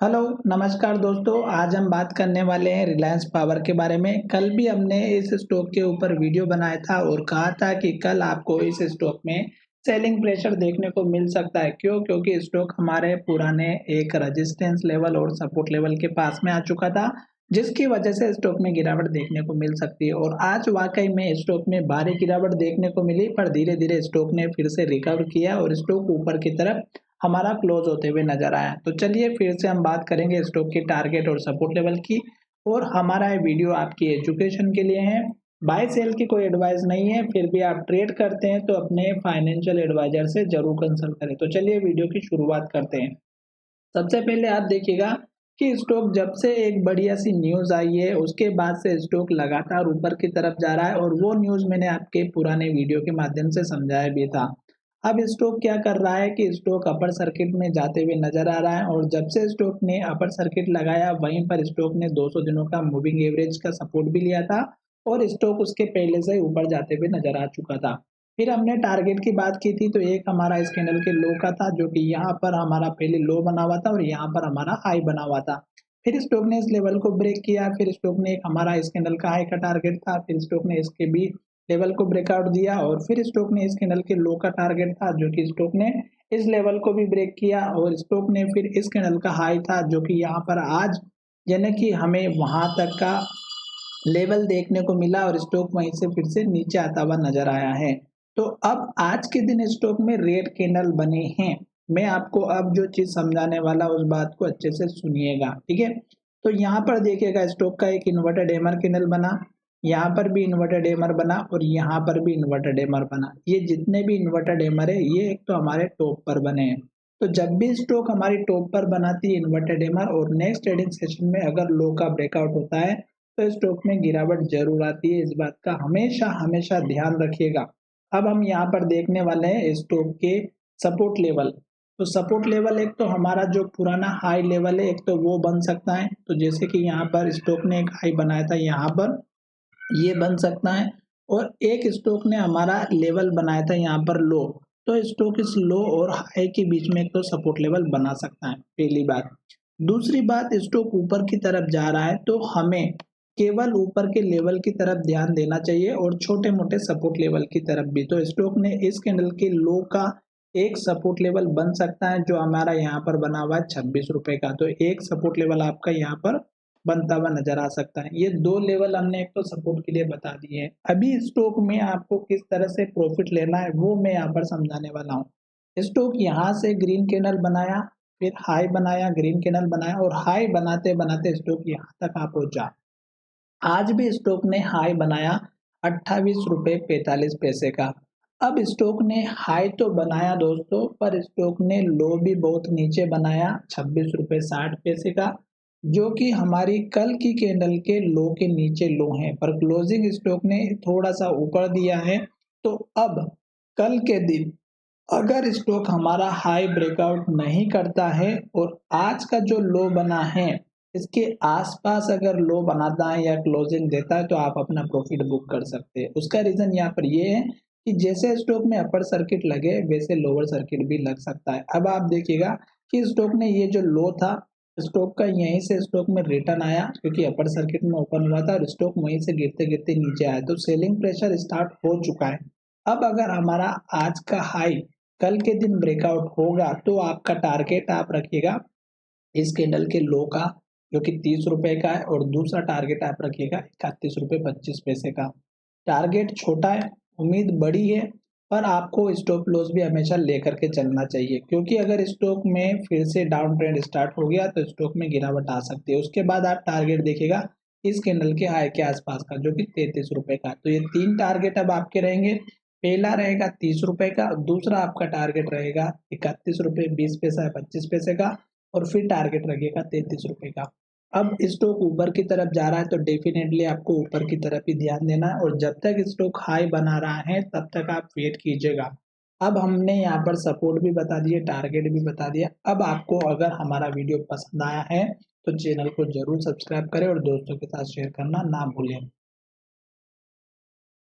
Hello, नमस्कार दोस्तों। आज हम बात करने वाले हैं रिलायंस पावर के बारे में। कल भी हमने इस स्टॉक के ऊपर वीडियो बनाया था और कहा था कि कल आपको इस स्टॉक में सेलिंग प्रेशर देखने को मिल सकता है। क्यों? क्योंकि स्टॉक हमारे पुराने एक रेजिस्टेंस लेवल और सपोर्ट लेवल के पास में आ चुका था, जिसकी वजह से स्टॉक में गिरावट देखने को मिल सकती है। और आज वाकई में स्टॉक में भारी गिरावट देखने को मिली, पर धीरे-धीरे स्टॉक ने फिर से रिकवर किया और स्टॉक ऊपर की तरफ हमारा क्लोज होते हुए नजर आया। तो चलिए फिर से हम बात करेंगे स्टॉक की टारगेट और सपोर्ट लेवल की। और हमारा ये वीडियो आपकी एजुकेशन के लिए है, बाय सेल की कोई एडवाइस नहीं है। फिर भी आप ट्रेड करते हैं तो अपने फाइनेंशियल एडवाइजर से जरूर कंसल्ट करें। तो चलिए वीडियो की शुरुआत करते हैं। सबसे पहले आप देखिएगा कि स्टॉक जब से एक बढ़िया सी न्यूज़ आई है, उसके बाद से स्टॉक लगातार ऊपर की तरफ जा रहा है और वो न्यूज़ मैंने आपके पुराने वीडियो के माध्यम से समझाया भी था। अब स्टॉक क्या कर रहा है कि स्टॉक अपर सर्किट में जाते हुए नजर आ रहा है और जब से स्टॉक ने अपर सर्किट लगाया, वहीं पर स्टॉक ने 200 दिनों का मूविंग एवरेज का सपोर्ट भी लिया था और स्टॉक उसके पहले से ऊपर जाते हुए नजर आ चुका था। फिर हमने टारगेट की बात की थी, तो एक हमारा इस कैंडल के लो का था, जो कि यहाँ पर हमारा पहले लो बना हुआ था और यहाँ पर हमारा हाई बना हुआ था। फिर स्टॉक ने इस लेवल को ब्रेक किया। फिर स्टॉक ने एक हमारा इस कैंडल का हाई का टारगेट था, फिर स्टॉक ने इसके भी लेवल को ब्रेकआउट दिया और फिर स्टॉक ने इस कैंडल के लो का टारगेट था, जो कि स्टॉक ने इस लेवल को भी ब्रेक किया और स्टॉक ने फिर इस कैंडल का हाई था, जो कि यहाँ पर आज यानी कि हमें वहां तक का लेवल देखने को मिला और स्टॉक वहीं से फिर से नीचे आता हुआ नजर आया है। तो अब आज के दिन स्टॉक में रेड कैंडल बने हैं। मैं आपको अब जो चीज समझाने वाला उस बात को अच्छे से सुनिएगा, ठीक है। तो यहाँ पर देखिएगा स्टॉक का एक इन्वर्टेड एमर कैंडल बना, यहाँ पर भी इन्वर्टेड एमर बना और यहाँ पर भी इन्वर्टेड एमर बना। ये जितने भी इन्वर्टेड एमर है, ये एक तो हमारे टॉप पर बने हैं। तो जब भी स्टॉक हमारी टॉप पर बनाती है इन्वर्टेड एमर और नेक्स्ट ट्रेडिंग सेशन में अगर लो का ब्रेकआउट होता है, तो स्टॉक में गिरावट जरूर आती है। इस बात का हमेशा हमेशा ध्यान रखिएगा। अब हम यहाँ पर देखने वाले हैं स्टॉक के सपोर्ट लेवल। तो सपोर्ट लेवल एक तो हमारा जो पुराना हाई लेवल है, एक तो वो बन सकता है। तो जैसे कि यहाँ पर स्टॉक ने एक हाई बनाया था, यहाँ पर ये बन सकता है। और एक स्टॉक ने हमारा लेवल बनाया था यहाँ पर लो, तो स्टॉक इस लो और हाई के बीच में एक तो सपोर्ट लेवल बना सकता है, पहली बात। दूसरी बात, स्टॉक ऊपर की तरफ जा रहा है तो हमें केवल ऊपर के लेवल की तरफ ध्यान देना चाहिए और छोटे मोटे सपोर्ट लेवल की तरफ भी। तो स्टॉक ने इस कैंडल के लो का एक सपोर्ट लेवल बन सकता है, जो हमारा यहाँ पर बना हुआ है 26 रुपए का। तो एक सपोर्ट लेवल आपका यहाँ पर बनता हुआ नजर आ सकता है। ये दो लेवल हमने एक तो सपोर्ट के लिए बता दिए हैं। अभी स्टॉक में आपको किस तरह से प्रॉफिट लेना है वो मैं यहाँ पर समझाने वाला हूँ। स्टॉक यहाँ से ग्रीन कैंडल बनाया, फिर हाई बनाया, ग्रीन कैंडल बनाया और हाई बनाते बनाते स्टॉक यहाँ तक आ पहुंचा। आज भी स्टॉक ने हाई बनाया 28 रुपए 45 पैसे का। अब स्टॉक ने हाई तो बनाया दोस्तों, पर स्टॉक ने लो भी बहुत नीचे बनाया 26 रुपए 60 पैसे का, जो कि हमारी कल की कैंडल के लो के नीचे लो है। पर क्लोजिंग स्टॉक ने थोड़ा सा ऊपर दिया है। तो अब कल के दिन अगर स्टॉक हमारा हाई ब्रेकआउट नहीं करता है और आज का जो लो बना है इसके आसपास अगर लो बनाता है या क्लोजिंग देता है, तो आप अपना प्रॉफिट बुक कर सकते हैं। उसका रीजन यहाँ पर ये है कि जैसे स्टॉक में अपर सर्किट लगे, वैसे लोअर सर्किट भी लग सकता है। अब आप देखिएगा कि स्टॉक ने ये जो लो था, स्टॉक का यहीं से स्टॉक में रिटर्न आया, क्योंकि अपर सर्किट में ओपन हुआ था और स्टॉक वहीं से गिरते गिरते नीचे आया। तो सेलिंग प्रेशर स्टार्ट हो चुका है। अब अगर हमारा आज का हाई कल के दिन ब्रेकआउट होगा, तो आपका टारगेट आप रखिएगा इस कैंडल के लो का, जो कि 30 रुपए का है, और दूसरा टारगेट आप रखिएगा 31 रुपए 25 पैसे का। टारगेट छोटा है, उम्मीद बड़ी है, पर आपको स्टॉप लॉस भी हमेशा लेकर के चलना चाहिए, क्योंकि अगर स्टॉक में फिर से डाउन ट्रेंड स्टार्ट हो गया तो स्टॉक में गिरावट आ सकती है। उसके बाद आप टारगेट देखिएगा इस कैंडल के हाई के आसपास का, जो कि 33 रुपए का। तो ये तीन टारगेट अब आपके रहेंगे। पहला रहेगा 30 रुपए का, दूसरा आपका टारगेट रहेगा 31 रुपए 20 पैसा 25 पैसे का, और फिर टारगेट रखिएगा 33 रुपए का। अब स्टॉक ऊपर की तरफ जा रहा है तो डेफिनेटली आपको ऊपर की तरफ ही ध्यान देना है, और जब तक स्टॉक हाई बना रहा है तब तक आप वेट कीजिएगा। अब हमने यहाँ पर सपोर्ट भी बता दिया, टारगेट भी बता दिया। अब आपको अगर हमारा वीडियो पसंद आया है तो चैनल को जरूर सब्सक्राइब करें और दोस्तों के साथ शेयर करना ना भूलें।